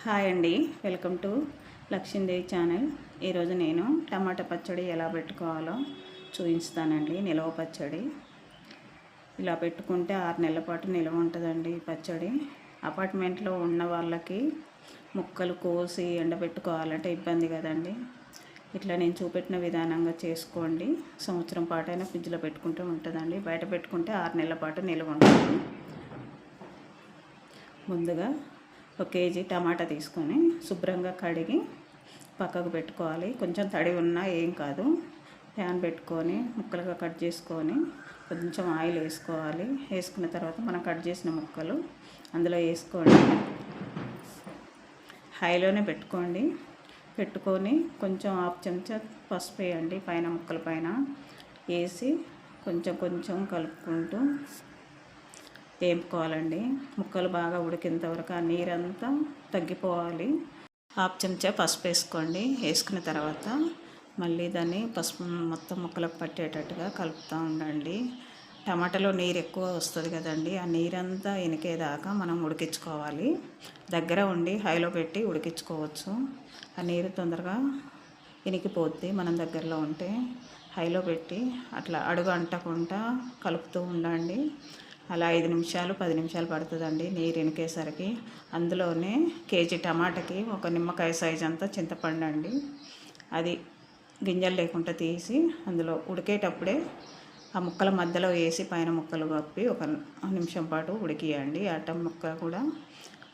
Hi అండి, welcome to Lakshmidevi channel. ఈరోజు నేను టమాటా పచ్చడి ఎలా పెట్టుకోవాలో చూపిస్తానండి. నిల్వ పచ్చడి ఇలా పెట్టుకుంటే 6 నెలల పాటు నిల్వ ఉంటుందండి. ఈ పచ్చడి అపార్ట్మెంట్లో ఉన్న వాళ్ళకి ముక్కలు కోసి ఎండబెట్టుకోవాలంటే ఇబ్బంది కదండి. ఇట్లా నేను చూపెట్టిన విధానంగా చేసుకోండి. సంవత్సరం పాటైనా ఫ్రిడ్జ్లో పెట్టుకుంటూ ఉంటుందండి. బయట పెట్టుకుంటే 6 నెలల పాటు నిల్వ ఉంటుంది. ముందుగా 1 కేజీ టమాటా తీసుకొని శుభ్రంగా కడిగి పక్కకు పెట్టుకోవాలి. కొంచెం తడి ఉన్నా ఏం కాదు. ప్యాన్ పెట్టుకొని ముక్కలుగా కట్ చేసుకొని కొంచెం ఆయిల్ వేసుకోవాలి. వేసుకున్న తర్వాత మనం కట్ చేసిన ముక్కలు అందులో వేసుకోండి. హైలోనే పెట్టుకోండి. పెట్టుకొని కొంచెం 1/2 చెంచా పసుపు వేయండి. పైన ముక్కల పైన వేసి కొంచెం కొంచెం కలుపుకుంటూ వేపుకోవాలండి. ముక్కలు బాగా ఉడికేంత వరకు ఆ నీరంతా తగ్గిపోవాలి. 1/2 చెంచా పసుపు వేసుకోండి. వేసుకున్న తర్వాత మళ్ళీ దాన్ని పసుపు మొత్తం ముక్కలకు పట్టేటట్టుగా కలుపుతూ ఉండండి. టమాటాలో నీరు ఎక్కువ వస్తుంది కదండి. ఆ నీరంతా ఇనికేదాకా మనం ఉడికించుకోవాలి. దగ్గర ఉండి హైలో పెట్టి ఉడికించుకోవచ్చు. ఆ నీరు తొందరగా ఇనికిపోద్ది మనం దగ్గరలో ఉంటే. హైలో పెట్టి అట్లా అడుగు అంటకుండా కలుపుతూ ఉండండి. అలా 5 నిమిషాలు 10 నిమిషాలు పడుతుందండి నీరు ఇనికేసరికి. అందులోనే కేజీ టమాటాకి 1 నిమ్మకాయ సైజ్ అంతా చింతపండు అండి. అది గింజలు లేకుండా తీసి అందులో ఉడికేటప్పుడే ఆ ముక్కల మధ్యలో వేసి పైన ముక్కలు కప్పి 1 నిమిషం పాటు ఉడికియండి. ఆ ముక్క కూడా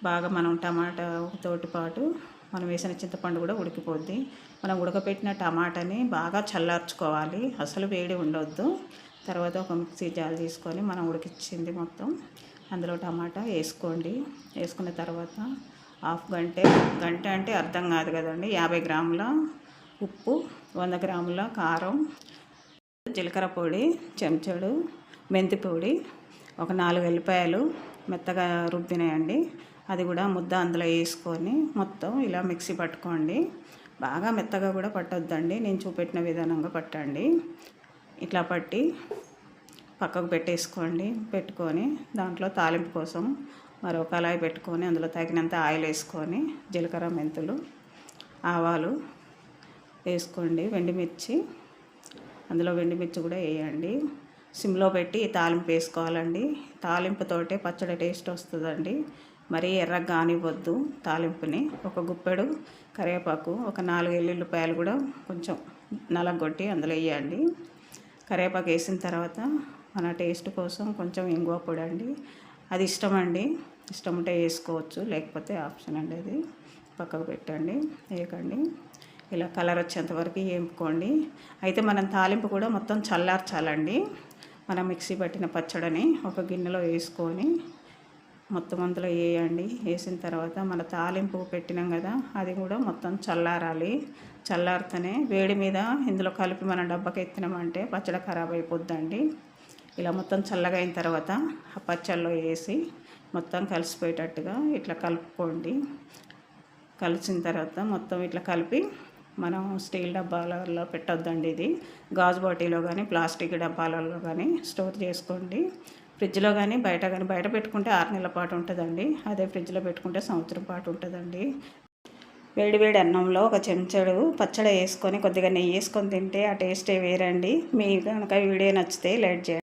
బాగా మనం టమాటా తోటి పాటు మనం వేసిన చింతపండు కూడా ఉడికిపోద్ది. మనం ఉడకపెట్టిన టమాటాని బాగా చల్లార్చుకోవాలి. అసలు వేడి ఉండొద్దు. తర్వాత ఒక మిక్సీ జార్ తీసుకొని మనం ఉడికించింది మొత్తం అందులో టమాటా వేసుకోండి. వేసుకున్న తర్వాత గంట అంటే అర్థం కాదు కదండి. 50 గ్రాముల ఉప్పు, 100 గ్రాముల కారం, జీలకర్ర పొడి చెంచాడు, మెంతి పొడి, ఒక 4 వెల్లిపాయలు మెత్తగా రుబ్బినాయండి. అది కూడా ముద్ద అందులో వేసుకొని మొత్తం ఇలా మిక్సీ పట్టుకోండి. బాగా మెత్తగా కూడా పట్టొద్దండి. నేను చూపెట్టిన విధానంగా పట్టండి. ఇట్లా పట్టి పక్కకు పెట్టేసుకోండి. పెట్టుకొని దాంట్లో తాలింపు కోసం మరో కళాయి పెట్టుకొని అందులో తగినంత ఆయిల్ వేసుకొని జీలకర్ర, మెంతులు, ఆవాలు వేసుకోండి. అందులో వెండిమిర్చి కూడా వేయండి. సిమ్లో పెట్టి తాలింపు వేసుకోవాలండి. తాలింపుతోటే పచ్చడి టేస్ట్ వస్తుందండి. మరీ ఎర్రగా కానివ్వద్దు తాలింపుని. ఒక గుప్పెడు కరివేపాకు, ఒక 4 ఎల్లుల్లిపాయలు కూడా కొంచెం నలగొట్టి అందులో వేయండి. కరివేపాకు వేసిన తర్వాత మన టేస్ట్ కోసం కొంచెం ఇంగువ పొడి అండి. అది ఇష్టం అండి. ఇష్టం ఉంటే వేసుకోవచ్చు, లేకపోతే ఆప్షన్ అండి. అది పక్కకు పెట్టండి, వేయకండి. ఇలా కలర్ వచ్చేంత వరకు వేపుకోండి. అయితే మనం తాలింపు కూడా మొత్తం చల్లార్చాలండి. మనం మిక్సీ పట్టిన పచ్చడిని ఒక గిన్నెలో వేసుకొని మొత్తం అందులో వేయండి. వేసిన తర్వాత మన తాలింపు పెట్టినాం కదా, అది కూడా మొత్తం చల్లారాలి. చల్లారితేనే వేడి మీద ఇందులో కలిపి మన డబ్బాకి ఎత్తినామంటే పచ్చడి ఖరాబ్ అయిపోద్దండి. ఇలా మొత్తం చల్లగా అయిన తర్వాత ఆ పచ్చళ్ళలో వేసి మొత్తం కలిసిపోయేటట్టుగా ఇట్లా కలుపుకోండి. కలిసిన తర్వాత మొత్తం ఇట్లా కలిపి మనం స్టీల్ డబ్బాలలో పెట్టొద్దండి. ఇది గాజు బాటిల్లో కానీ ప్లాస్టిక్ డబ్బాలలో కానీ స్టోర్ చేసుకోండి. ఫ్రిడ్జ్లో కానీ బయట పెట్టుకుంటే 6 నెలల పాటు ఉంటుందండి. అదే ఫ్రిడ్జ్లో పెట్టుకుంటే సంవత్సరం పాటు ఉంటుందండి. వేడి అన్నంలో ఒక చెంచాడు పచ్చడి వేసుకొని కొద్దిగా నెయ్యి వేసుకొని తింటే ఆ టేస్టే వేరండి. మీకు కనుక వీడియో నచ్చితే లైక్ చేయండి.